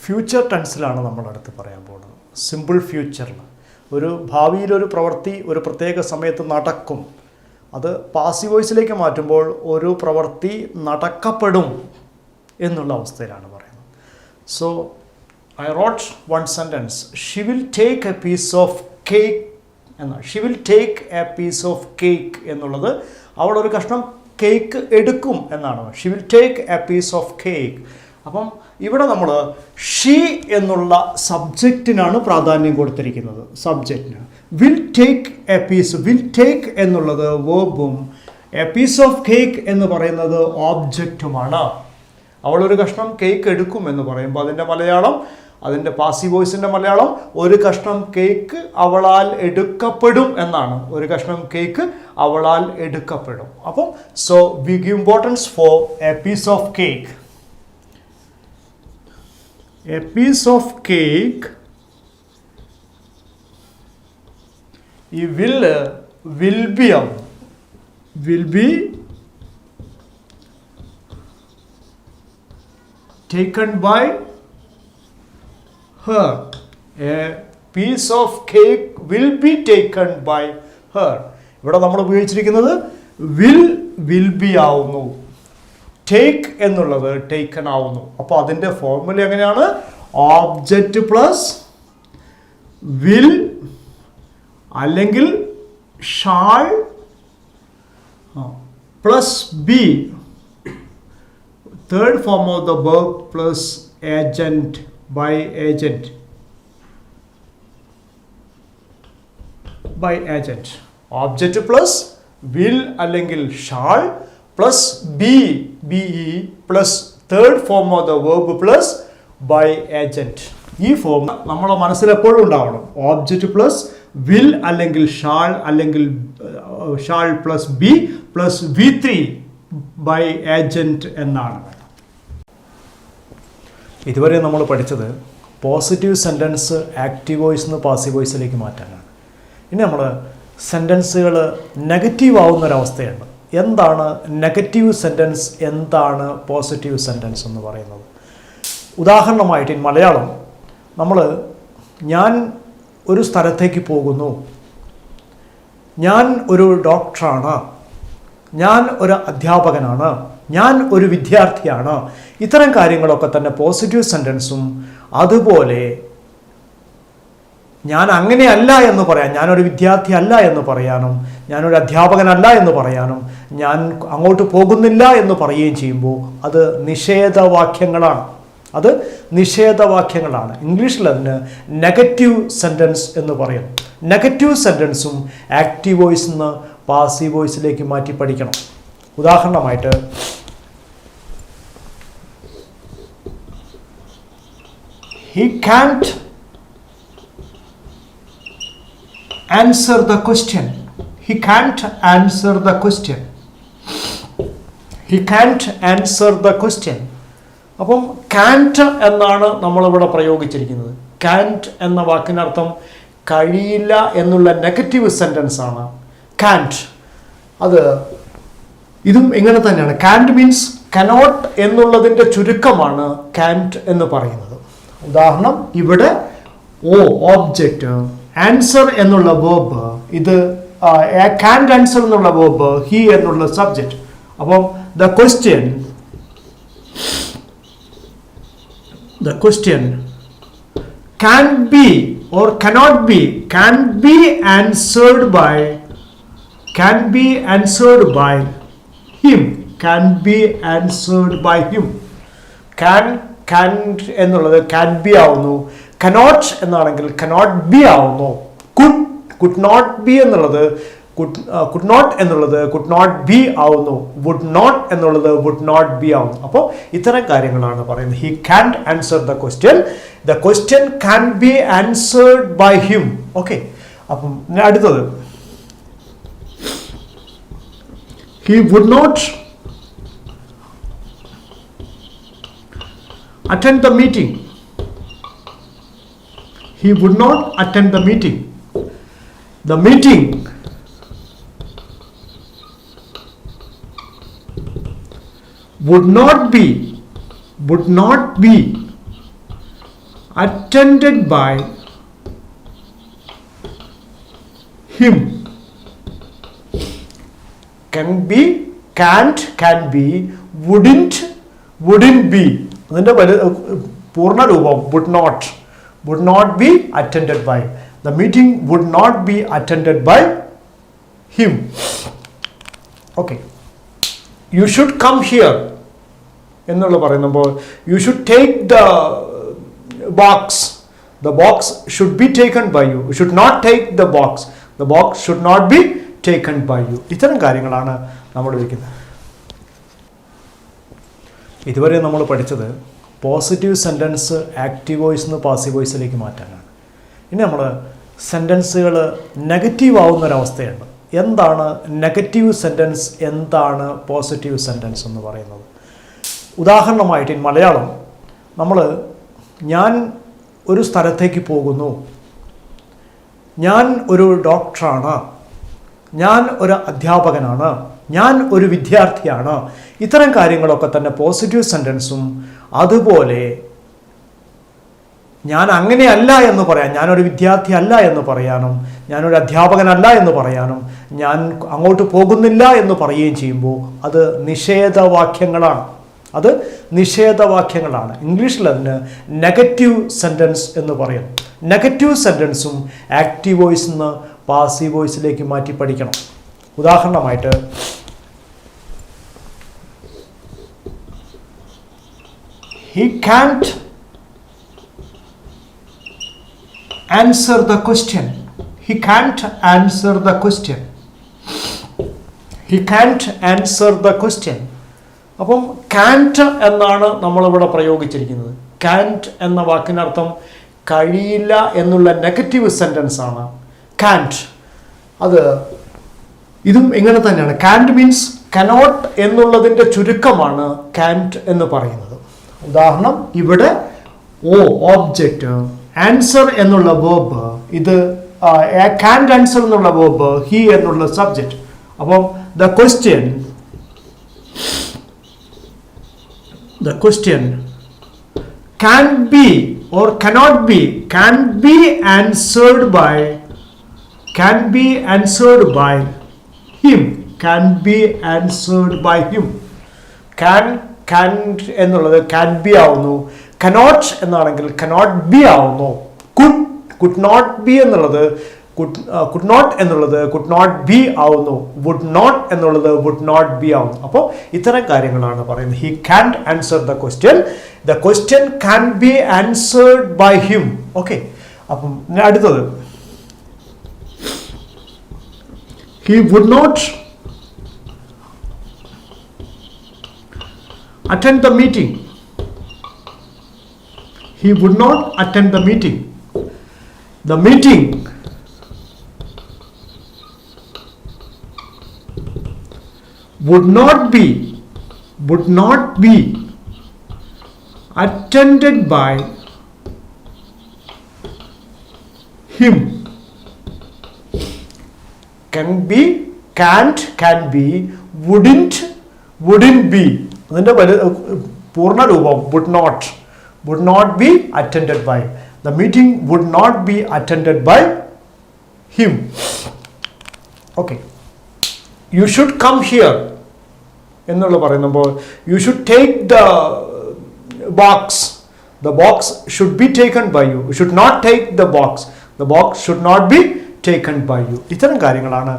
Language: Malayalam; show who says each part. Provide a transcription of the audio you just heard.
Speaker 1: ഫ്യൂച്ചർ ടെൻസിലാണ് നമ്മൾ അടുത്ത് പറയാൻ പോകുന്നത്. സിമ്പിൾ ഫ്യൂച്ചറിൽ ഒരു ഭാവിയിലൊരു പ്രവൃത്തി ഒരു പ്രത്യേക സമയത്ത് നടക്കും. അത് പാസീവ് വോയിസിലേക്ക് മാറ്റുമ്പോൾ ഒരു പ്രവൃത്തി നടക്കപ്പെടും എന്നുള്ള അവസ്ഥയിലാണ് പറയുന്നത്. So I wrote one sentence, she will take a piece of cake എന്നാണ്. She will take a piece of cake എന്നുള്ളത് അവൾ ഒരു കഷ്ണം കേക്ക് എടുക്കും എന്നാണ്. She will take a piece of cake. അപ്പം ഇവിടെ നമ്മൾ ഷീ എന്നുള്ള സബ്ജക്റ്റിനാണ് പ്രാധാന്യം കൊടുത്തിരിക്കുന്നത്. സബ്ജക്റ്റിന് will take a piece, will take എന്നുള്ളത് വേർബും എ പീസ് ഓഫ് കേക്ക് എന്ന് പറയുന്നത് ഓബ്ജക്റ്റുമാണ്. അവളൊരു കഷ്ണം കേക്ക് എടുക്കും എന്ന് പറയുമ്പോൾ അതിൻ്റെ മലയാളം, അതിൻ്റെ പാസീവ് വോയിസിൻ്റെ മലയാളം ഒരു കഷ്ണം കേക്ക് അവളാൽ എടുക്കപ്പെടും എന്നാണ്. ഒരു കഷ്ണം കേക്ക് അവളാൽ എടുക്കപ്പെടും. അപ്പം so we give importance for a piece of cake. A piece of cake will be taken by her. A piece of cake will be taken by her. ഇവിടെ നമ്മൾ ഉപയോഗിച്ചിരിക്കുന്നത് will be ആവുന്നു. ടേക്ക് എന്നുള്ളത് ടേക്കൺ ആവുന്നു. അപ്പോൾ അതിൻ്റെ ഫോർമുല എങ്ങനെയാണ്? ഓബ്ജക്റ്റ് പ്ലസ് വിൽ അല്ലെങ്കിൽ shall plus be, third form of the verb plus agent by agent. Object plus will അല്ലെങ്കിൽ shall plus be plus third form of the verb plus by agent. ഈ ഫോം നമ്മളെ മനസ്സിൽ എപ്പോഴും ഉണ്ടാവണം. ഓബ്ജക്റ്റ് പ്ലസ് വിൽ അല്ലെങ്കിൽ ഷാൾ അല്ലെങ്കിൽ shall plus be plus V3 by agent എന്നാണ്. ഇതുവരെ നമ്മൾ പഠിച്ചത് പോസിറ്റീവ് സെൻറ്റൻസ് ആക്റ്റീവ് വോയിസ് നിന്ന് പാസീവ് വോയിസിലേക്ക് മാറ്റാനാണ്. ഇനി നമ്മൾ സെൻറ്റൻസുകൾ നെഗറ്റീവ് ആവുന്നൊരവസ്ഥയുണ്ട്. എന്താണ് നെഗറ്റീവ് സെൻറ്റൻസ്, എന്താണ് പോസിറ്റീവ് സെൻറ്റൻസ് എന്ന് പറയുന്നത്? ഉദാഹരണമായിട്ട് മലയാളം ഞാൻ ഒരു സ്ഥലത്തേക്ക് പോകുന്നു, ഞാൻ ഒരു ഡോക്ടറാണ്, ഞാൻ ഒരു അധ്യാപകനാണ്, ഞാൻ ഒരു വിദ്യാർത്ഥിയാണ്. ഇത്തരം കാര്യങ്ങളൊക്കെ തന്നെ പോസിറ്റീവ് സെൻറ്റൻസും. അതുപോലെ ഞാൻ അങ്ങനെയല്ല എന്ന് പറയാൻ, ഞാനൊരു വിദ്യാർത്ഥി അല്ല എന്ന് പറയാനും, ഞാനൊരു അധ്യാപകനല്ല എന്ന് പറയാനും, ഞാൻ അങ്ങോട്ട് പോകുന്നില്ല എന്ന് പറയുകയും ചെയ്യുമ്പോൾ അത് നിഷേധവാക്യങ്ങളാണ്. ഇംഗ്ലീഷിൽ അതിന് നെഗറ്റീവ് സെൻറ്റൻസ് എന്ന് പറയുന്നു. നെഗറ്റീവ് സെൻറ്റൻസും ആക്റ്റീവ് വോയിസ് നിന്ന് പാസീവ് വോയിസിലേക്ക് മാറ്റി പഠിക്കണം. ഉദാഹരണമായിട്ട് he can't answer the question. He can't answer the question. He can't answer the question. അപ്പം can't എന്നാണ് നമ്മളിവിടെ പ്രയോഗിച്ചിരിക്കുന്നത്. can't എന്ന വാക്കിനർത്ഥം കഴിയില്ല എന്നുള്ള നെഗറ്റീവ് സെൻറ്റൻസ് ആണ് can't. അത് ഇതും ഇങ്ങനെ തന്നെയാണ്. can't മീൻസ് cannot എന്നുള്ളതിൻ്റെ ചുരുക്കമാണ് can't എന്ന് പറയുന്നത്. ഉദാഹരണം ഇവിടെ ഓബ്ജക്റ്റ്, ആൻസർ എന്നുള്ള വേർബ്, ഇത് can't answer എന്നുള്ള വേർബ്, he എന്നുള്ള സബ്ജക്റ്റ്. അപ്പം the question can be or cannot be, can be answered by him. Can എന്നുള്ളത് can be ആവുന്നു. cannot എന്നാണെങ്കിൽ cannot be ആവുന്നു. could not be എന്നുള്ളത് could not be ആവുന്നു. would not എന്നുള്ളത് would not be ആവുന്നു. അപ്പോൾ ഇത്തരം കാര്യങ്ങളാണ് പറയുന്നത്. he can't answer the question can be answered by him. Okay, അപ്പം അടുത്തത് he would not attend the meeting. He would not attend the meeting. The meeting would not be attended by him. Can be, can't, can be, wouldn't be. അതിൻ്റെ പൂർണ്ണ രൂപം would not be attended by. The meeting would not be attended by him. Okay. You should come here എന്നുള്ള പറയുമ്പോൾ you should take the box. The box should be taken by you. You should not take the box. The box should not be taken by you. ഇത്തരം കാര്യങ്ങളാണ് നമ്മൾ വയ്ക്കുന്നത്. ഇതുവരെ നമ്മൾ പഠിച്ചത് പോസിറ്റീവ് സെൻറ്റൻസ് ആക്റ്റീവ് വോയിസ് നിന്ന് പാസീവ് വോയിസിലേക്ക് മാറ്റാനാണ്. ഇനി നമ്മൾ സെൻറ്റൻസുകൾ നെഗറ്റീവ് ആവുന്നൊരവസ്ഥയുണ്ട്. എന്താണ് നെഗറ്റീവ് സെൻറ്റൻസ്, എന്താണ് പോസിറ്റീവ് സെൻറ്റൻസ് എന്ന് പറയുന്നത്? ഉദാഹരണമായിട്ട് മലയാളം നമ്മൾ ഞാൻ ഒരു സ്ഥലത്തേക്ക് പോകുന്നു, ഞാൻ ഒരു ഡോക്ടറാണ്, ഞാൻ ഒരു അധ്യാപകനാണ്, ഞാൻ ഒരു വിദ്യാർത്ഥിയാണ്. ഇത്തരം കാര്യങ്ങളൊക്കെ തന്നെ പോസിറ്റീവ് സെൻറ്റൻസും. അതുപോലെ ഞാൻ അങ്ങനെയല്ല എന്ന് പറയാൻ, ഞാനൊരു വിദ്യാർത്ഥി അല്ല എന്ന് പറയാനും, ഞാനൊരു അധ്യാപകനല്ല എന്ന് പറയാനും, ഞാൻ അങ്ങോട്ട് പോകുന്നില്ല എന്ന് പറയുകയും ചെയ്യുമ്പോൾ അത് നിഷേധവാക്യങ്ങളാണ്. അത് നിഷേധവാക്യങ്ങളാണ്. ഇംഗ്ലീഷിൽ അതിന് നെഗറ്റീവ് സെൻറ്റൻസ് എന്ന് പറയുന്നു. നെഗറ്റീവ് സെൻറ്റൻസും ആക്റ്റീവ് വോയിസ് നിന്ന് പാസീവ് വോയിസിലേക്ക് മാറ്റി പഠിക്കണം. ഉദാഹരണമായിട്ട് he can't answer the question. He can't answer the question. He can't answer the question. അപ്പം can't എന്നാണ് നമ്മളിവിടെ പ്രയോഗിച്ചിരിക്കുന്നത്. can't എന്ന വാക്കിനർത്ഥം കഴിയില്ല എന്നുള്ള നെഗറ്റീവ് സെൻറ്റൻസ് ആണ് can't. അത് ഇതും ഇങ്ങനെ തന്നെയാണ്. can't മീൻസ് cannot എന്നുള്ളതിൻ്റെ ചുരുക്കമാണ് can't എന്ന് പറയുന്നത്. ഉദാഹരണം ഇവിടെ ഓബ്ജക്റ്റ്, ആൻസർ എന്നുള്ള വേർബ്, ഇത് can't ആൻസർ എന്നുള്ള വേർബ്, he എന്നുള്ള സബ്ജക്റ്റ്. അപ്പം the question can be or cannot be, can be answered by him. Can be answered by him. Can എന്നുള്ളത് can be ആവുന്നു. cannot എന്നാണെങ്കിൽ cannot be ആവുന്നു. could not be എന്നുള്ളത് could not എന്നുള്ളത് could not be ആവുന്നു. would not എന്നുള്ളത് would not be ആവുന്നു. അപ്പോൾ ഇത്തരം കാര്യങ്ങളാണ് പറയുന്നത്. he can't answer the question. The question can be answered by him. Okay, അപ്പം അടുത്തത് he would not attend the meeting. He would not attend the meeting. The meeting would not be attended by him. Can be, can't, can be, wouldn't be. അതിൻ്റെ പൂർണ്ണ രൂപം would not be attended by. The meeting would not be attended by him. Okay. You should come here എന്നുള്ള പറയുമ്പോൾ you should take the box. The box should be taken by you. You should not take the box. The box should not be taken by you. ഇത്തരം കാര്യങ്ങളാണ്